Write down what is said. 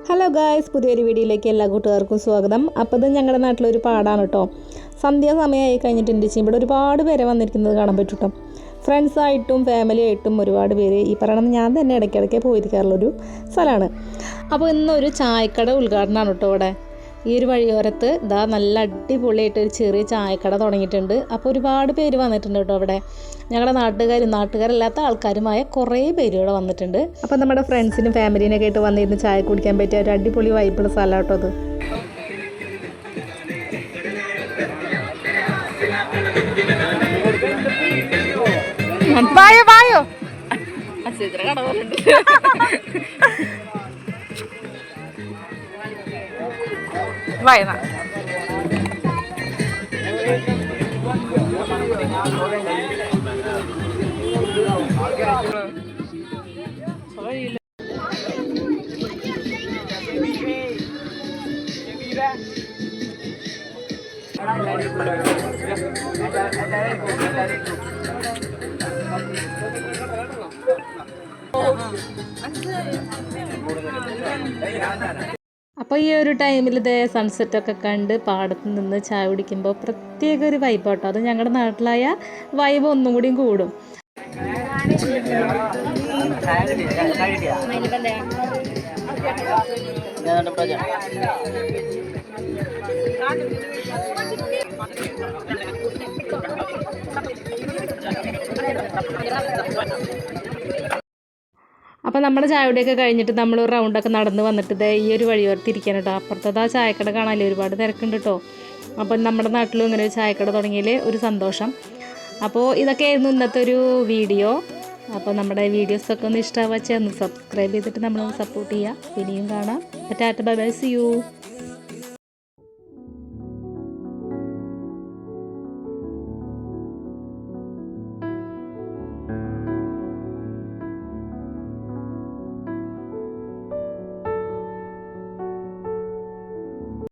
Hello guys, പുതിയൊരു വീഡിയോയിലേക്ക് എല്ലാ കൂട്ടുകാർക്കും സ്വാഗതം. അപ്പോൾ ഇത് ഞങ്ങളുടെ നാട്ടിലൊരു പാടാണ് കേട്ടോ. സന്ധ്യാസമയമായി കഴിഞ്ഞിട്ടുണ്ട്. ഇവിടെ ഒരുപാട് പേരെ വന്നിരിക്കുന്നത് കാണാൻ പറ്റും കേട്ടോ. ഫ്രണ്ട്സായിട്ടും ഫാമിലി ആയിട്ടും ഒരുപാട് പേര് ഈ പറയണം ഞാൻ തന്നെ ഇടയ്ക്കിടയ്ക്ക് പോയിരിക്കാറുള്ളൊരു സ്ഥലമാണ്. അപ്പോൾ ഇന്നൊരു ചായക്കട ഉദ്ഘാടനമാണ് കേട്ടോ ഇവിടെ. ഈ ഒരു വഴിയോരത്ത് ഇതാ നല്ല അടിപൊളിയായിട്ട് ഒരു ചെറിയ ചായക്കട തുടങ്ങിയിട്ടുണ്ട്. അപ്പോൾ ഒരുപാട് പേര് വന്നിട്ടുണ്ട് കേട്ടോ അവിടെ. ഞങ്ങളുടെ നാട്ടുകാരല്ലാത്ത ആൾക്കാരുമായ കുറേ പേര് ഇവിടെ വന്നിട്ടുണ്ട്. അപ്പോൾ നമ്മുടെ ഫ്രണ്ട്സിനും ഫാമിലീനൊക്കെ ആയിട്ട് വന്നിരുന്ന് ചായ കുടിക്കാൻ പറ്റിയ ഒരു അടിപൊളി വൈബുള്ള സ്ഥലം കേട്ടോ അത്. Vai, vai. അപ്പോൾ ഈ ഒരു ടൈമിൽ ഇതേ സൺസെറ്റൊക്കെ കണ്ട് പാടത്ത് നിന്ന് ചായ കുടിക്കുമ്പോൾ പ്രത്യേക ഒരു വൈബ് കേട്ടോ. അത് ഞങ്ങളുടെ നാട്ടിലായ വൈബ് ഒന്നും കൂടിയും കൂടും. അപ്പോൾ നമ്മുടെ ചായയുടെയൊക്കെ കഴിഞ്ഞിട്ട് നമ്മൾ ഒരു റൗണ്ടൊക്കെ നടന്ന് വന്നിട്ട് ഇതേ ഈ ഒരു വഴിയോർത്തിരിക്കാൻ കേട്ടോ. അപ്പുറത്തത് ആ ചായക്കട കാണാമല്ലോ, ഒരുപാട് തിരക്കുണ്ട് കേട്ടോ. അപ്പോൾ നമ്മുടെ നാട്ടിലും ഇങ്ങനെ ഒരു ചായക്കട തുടങ്ങിയതിൽ ഒരു സന്തോഷം. അപ്പോൾ ഇതൊക്കെയായിരുന്നു ഇന്നത്തെ ഒരു വീഡിയോ. അപ്പോൾ നമ്മുടെ വീഡിയോസൊക്കെ ഒന്ന് ഇഷ്ടമാവുക, ഒന്ന് സബ്സ്ക്രൈബ് ചെയ്തിട്ട് നമ്മളൊന്ന് സപ്പോർട്ട് ചെയ്യുക. ഇനിയും കാണാം. Ta-ta bye bye, see U.